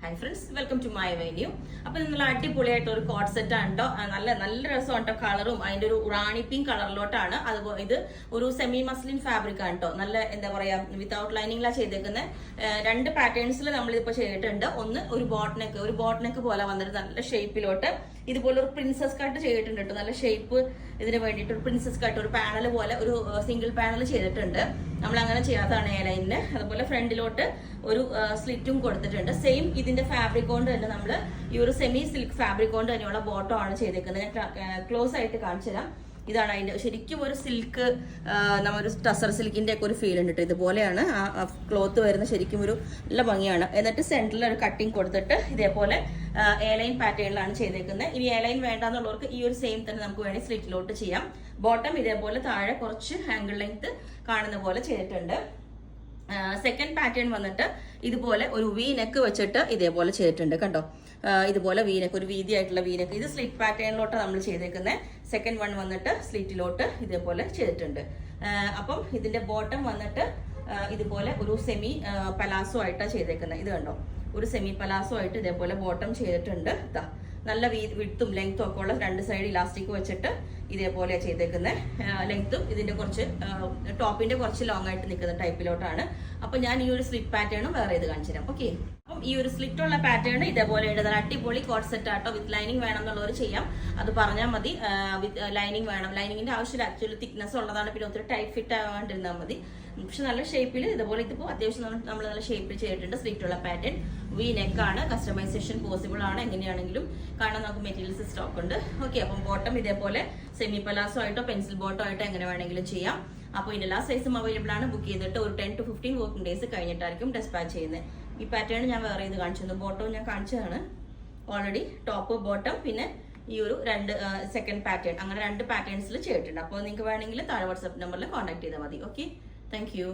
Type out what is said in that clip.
Hi friends, welcome to my venue. അപ്പൊ നിങ്ങൾ അടിപൊളിയായിട്ട് ഒരു കോട്ട് സെറ്റ് ആണ് കേട്ടോ. നല്ല രസമാണ് കേട്ടോ. കളറും അതിന്റെ ഒരു റാണി പിങ്ക് കളറിലോട്ടാണ്. അതുപോലെ ഇത് ഒരു സെമി മസ്ലിൻ ഫാബ്രിക് ആണ് കേട്ടോ. നല്ല എന്താ പറയാ, വിത്തൗട്ട് ലൈനിങ്ങിലാ ചെയ്തേക്കുന്നത്. രണ്ട് പാറ്റേൺസിൽ നമ്മളിപ്പോ ചെയ്തിട്ടുണ്ട്. ഒന്ന് ഒരു ബോട്ട് നെക്ക് പോലെ വന്നിട്ട് നല്ല ഷേപ്പിലോട്ട് ഇതുപോലെ ഒരു പ്രിൻസസ് കട്ട് ചെയ്തിട്ടുണ്ട് കേട്ടോ. നല്ല ഷേപ്പ് ഇതിന് വേണ്ടിയിട്ട് ഒരു പ്രിൻസസ് കട്ട്, ഒരു പാനൽ പോലെ ഒരു സിംഗിൾ പാനൽ ചെയ്തിട്ടുണ്ട്. നമ്മൾ അങ്ങനെ ചെയ്യാത്തതാണ് എ ലൈനിന്. അതുപോലെ ഫ്രണ്ടിലോട്ട് ഒരു സ്ലിറ്റും കൊടുത്തിട്ടുണ്ട്. സെയിം ഇതിന്റെ ഫാബ്രിക് കൊണ്ട് തന്നെ നമ്മൾ ഈ ഒരു സെമി സിൽക്ക് ഫാബ്രിക് കൊണ്ട് തന്നെയുള്ള ബോട്ടം ആണ് ചെയ്തേക്കുന്നത്. ഞാൻ ക്ലോസ് ആയിട്ട് കാണിച്ചു തരാം. ഇതാണ് അതിന്റെ ശരിക്കും ഒരു സിൽക്ക്, നമ്മൊരു ടസർ സിൽക്കിന്റെ ഒക്കെ ഒരു ഫീൽ ഉണ്ട് കേട്ടോ. ഇതുപോലെയാണ് ആ ക്ലോത്ത് വരുന്ന. ശരിക്കും ഒരു നല്ല ഭംഗിയാണ്. എന്നിട്ട് സെന്ററിൽ ഒരു കട്ടിങ് കൊടുത്തിട്ട് ഇതേപോലെ എ ലൈൻ പാറ്റേണിലാണ് ചെയ്തേക്കുന്നത്. ഇനി എ ലൈൻ വേണ്ടാന്നുള്ളവർക്ക് ഈ ഒരു സെയിം തന്നെ നമുക്ക് വേണമെങ്കിൽ സ്ലിറ്റിലോട്ട് ചെയ്യാം. ബോട്ടം ഇതേപോലെ താഴെ കുറച്ച് ആംഗിൾ ലെങ്ത് കാണുന്ന പോലെ ചെയ്തിട്ടുണ്ട്. സെക്കൻഡ് പാറ്റേൺ വന്നിട്ട് ഇതുപോലെ ഒരു വി നെക്ക് വെച്ചിട്ട് ഇതേപോലെ ചെയ്തിട്ടുണ്ട് കണ്ടോ. ഇതുപോലെ വീനെക്ക്, ഒരു വീതിയായിട്ടുള്ള വീനെക്ക്. ഇത് സ്ലിറ്റ് പാറ്റേണിലോട്ട് നമ്മൾ ചെയ്തേക്കുന്നത്. സെക്കൻഡ് വൺ വന്നിട്ട് സ്ലിറ്റിലോട്ട് ഇതേപോലെ ചെയ്തിട്ടുണ്ട്. അപ്പം ഇതിന്റെ ബോട്ടം വന്നിട്ട് ഇതുപോലെ ഒരു സെമി പലാസോ ആയിട്ടാണ് ചെയ്തേക്കുന്നത്. ഇത് കണ്ടോ, ഒരു സെമി പലാസോ ആയിട്ട് ഇതേപോലെ ബോട്ടം ചെയ്തിട്ടുണ്ട്. നല്ല വിഡ്ത്തും ലെങ്ത്തും ഒക്കെ ഉള്ള രണ്ട് സൈഡ് ഇലാസ്റ്റിക് വെച്ചിട്ട് ഇതേപോലെ ചെയ്തേക്കുന്നത്. ലെങ്ത്തും ഇതിന്റെ കുറച്ച് ടോപ്പിന്റെ കുറച്ച് ലോങ് ആയിട്ട് നിൽക്കുന്ന ടൈപ്പിലോട്ടാണ്. അപ്പൊ ഞാൻ ഈ ഒരു സ്ലിറ്റ് പാറ്റേണും വേറെ ഇത് കാണിച്ചു തരാം. ഓക്കെ, അപ്പം ഈ ഒരു സ്ലിറ്റ് ഉള്ള പാറ്റേൺ ഇതേപോലെ ഉണ്ട്. അടിപൊളി കോട്ട് സെറ്റ് ആട്ടോ. വിത്ത് ലൈനിങ് വേണം എന്നുള്ളവർ ചെയ്യാം, അത് പറഞ്ഞാൽ മതി. വിത്ത് ലൈനിങ് വേണം. ലൈനിങ്ങിന്റെ ആവശ്യമില്ല, ആക്ച്വലി തിക്നെസ് ഉള്ളതാണ്. പിന്നെ ഒത്തിരി ടൈറ്റ് ഫിറ്റ് ആവാണ്ടിരുന്നാൽ മതി. പക്ഷെ നല്ല ഷേപ്പിൽ ഇതുപോലെ ഇതിപ്പോൾ അത്യാവശ്യം നമ്മൾ നല്ല ഷേപ്പിൽ ചെയ്തിട്ടുണ്ട്. സ്ലിറ്റ് ഉള്ള പാറ്റേൺ, വി നെക്കാണ്. കസ്റ്റമൈസേഷൻ പോസിബിൾ ആണ്. എങ്ങനെയാണെങ്കിലും കാരണം നമുക്ക് മെറ്റീരിയൽസ് സ്റ്റോക്ക് ഉണ്ട്. ഓക്കെ, അപ്പം ബോട്ടം ഇതേപോലെ സെമി പലാസോ ആയിട്ടോ പെൻസിൽ ബോട്ടോ ആയിട്ടോ എങ്ങനെ വേണമെങ്കിലും ചെയ്യാം. അപ്പോൾ ഇതിന്റെ എല്ലാ സൈസും അവൈലബിൾ ആണ്. ബുക്ക് ചെയ്തിട്ട് ഒരു 10 to 15 വർക്കിംഗ് ഡേയ്സ് കഴിഞ്ഞിട്ടായിരിക്കും ഡെസ്പാച്ച് ചെയ്യുന്നത്. ഈ പാറ്റേൺ ഞാൻ വേറെ ഇത് കാണിച്ചു. ബോട്ടവും ഞാൻ കാണിച്ചതാണ് ഓൾറെഡി. ടോപ്പ് ബോട്ടം പിന്നെ ഈ ഒരു സെക്കൻഡ് പാറ്റേൺ, അങ്ങനെ രണ്ട് പാറ്റേൺസിൽ ചെയ്തിട്ടുണ്ട്. അപ്പോൾ നിങ്ങൾക്ക് വേണമെങ്കിൽ താഴെ വാട്സ്ആപ്പ് നമ്പറിൽ കോൺടാക്ട് ചെയ്താൽ മതി. Okay, thank you.